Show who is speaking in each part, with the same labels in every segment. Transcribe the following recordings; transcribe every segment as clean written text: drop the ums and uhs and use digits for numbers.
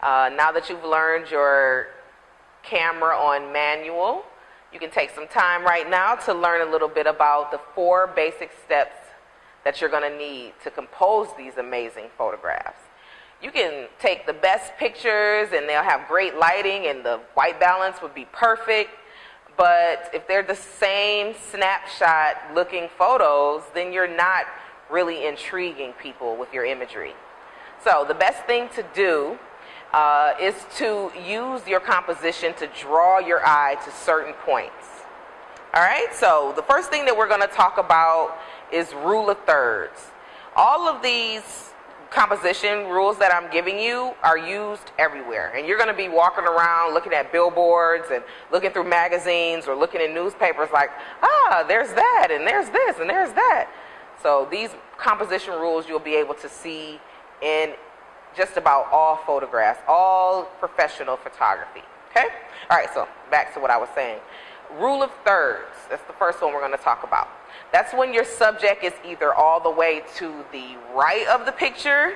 Speaker 1: Now that you've learned your camera on manual, you can take some time right now to learn a little bit about the 4 basic steps that you're going to need to compose these amazing photographs. You can take the best pictures and they'll have great lighting and the white balance would be perfect, but if they're the same snapshot looking photos, then you're not really intriguing people with your imagery. So the best thing to do is to use your composition to draw your eye to certain points. All right, so the first thing that we're going to talk about is rule of thirds. All of these composition rules that I'm giving you are used everywhere, and you're going to be walking around looking at billboards and looking through magazines or looking in newspapers like, there's that and there's this and there's that. So these composition rules you'll be able to see in just about all photographs, all professional photography. Okay? All right, so back to what I was saying. Rule of thirds, that's the first one we're going to talk about. That's when your subject is either all the way to the right of the picture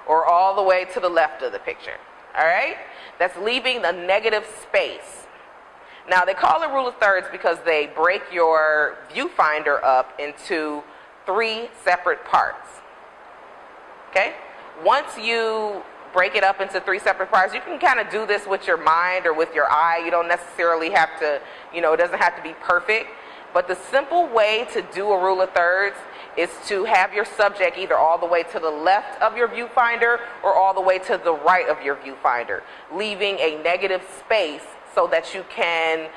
Speaker 1: or all the way to the left of the picture. All right? That's leaving the negative space. Now, they call it rule of thirds because they break your viewfinder up into 3 separate parts. Okay? Once you break it up into 3 separate parts, you can kind of do this with your mind or with your eye. You don't necessarily have to, it doesn't have to be perfect. But the simple way to do a rule of thirds is to have your subject either all the way to the left of your viewfinder or all the way to the right of your viewfinder, leaving a negative space so that you can,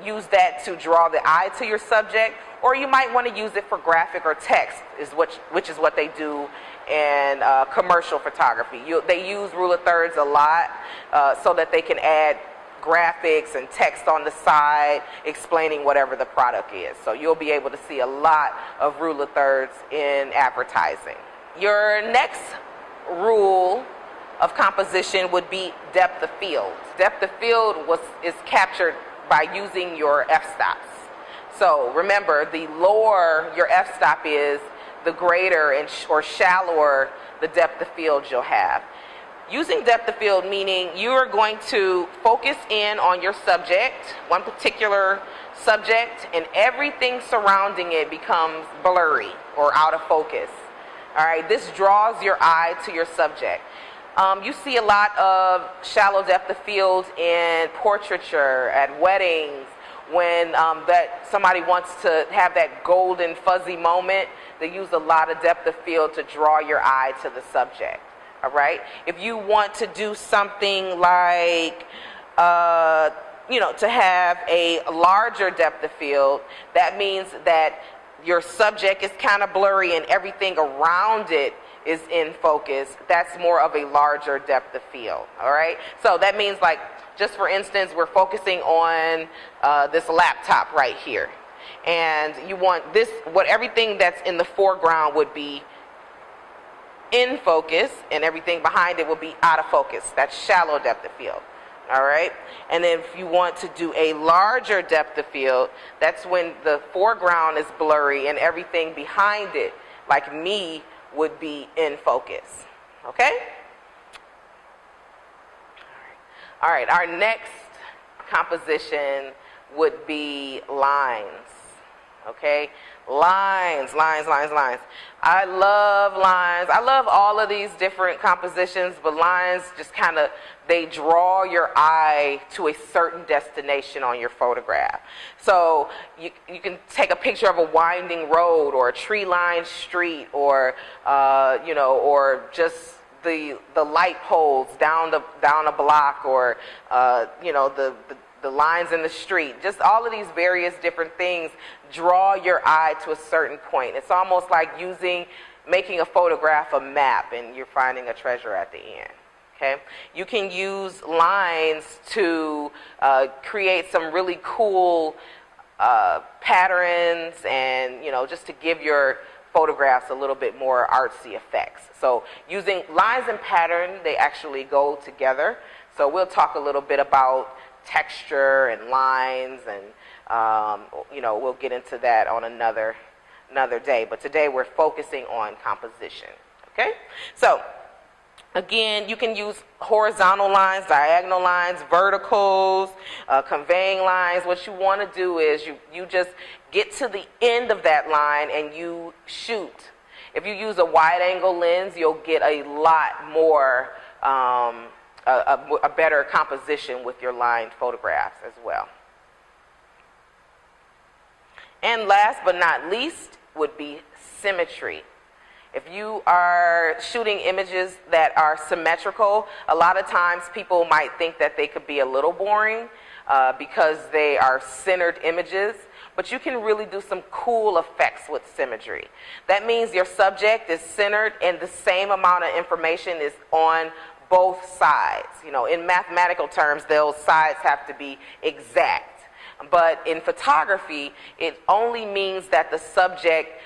Speaker 1: use that to draw the eye to your subject, or you might want to use it for graphic or text, which is what they do in commercial photography. They use rule of thirds a lot so that they can add graphics and text on the side explaining whatever the product is. So you'll be able to see a lot of rule of thirds in advertising. Your next rule of composition would be depth of field. Depth of field is captured by using your f-stops. So remember, the lower your f-stop is, the greater or shallower the depth of field you'll have. Using depth of field meaning you are going to focus in on your subject, one particular subject, and everything surrounding it becomes blurry or out of focus. All right, this draws your eye to your subject. You see a lot of shallow depth of field in portraiture, at weddings, when that somebody wants to have that golden fuzzy moment. They use a lot of depth of field to draw your eye to the subject. All right. If you want to do something like, to have a larger depth of field, that means that your subject is kind of blurry and everything around it is in focus. That's more of a larger depth of field. All right. So that means, like, just for instance, we're focusing on this laptop right here, and you want everything that's in the foreground would be in focus, and everything behind it will be out of focus. That's shallow depth of field. All right. And then if you want to do a larger depth of field, that's when the foreground is blurry and everything behind it, like me, would be in focus. Okay. All right. Our next composition would be lines. Okay, lines. I love lines. I love all of these different compositions, but lines just they draw your eye to a certain destination on your photograph. So you can take a picture of a winding road or a tree-lined street, or or just the light poles down a block, or the lines in the street. Just all of these various different things draw your eye to a certain point. It's almost like making a photograph a map, and you're finding a treasure at the end. Okay? You can use lines to create some really cool patterns, and just to give your photographs a little bit more artsy effects. So using lines and pattern, they actually go together. So we'll talk a little bit about texture and lines, and we'll get into that on another day. But today we're focusing on composition. Okay? So Again, you can use horizontal lines, diagonal lines, verticals, conveying lines. What you want to do is you just get to the end of that line and you shoot. If you use a wide angle lens, you'll get a lot more, a better composition with your line photographs as well. And last but not least would be symmetry. If you are shooting images that are symmetrical, a lot of times people might think that they could be a little boring because they are centered images, but you can really do some cool effects with symmetry. That means your subject is centered and the same amount of information is on both sides. You know, in mathematical terms, those sides have to be exact. But in photography, it only means that the subject,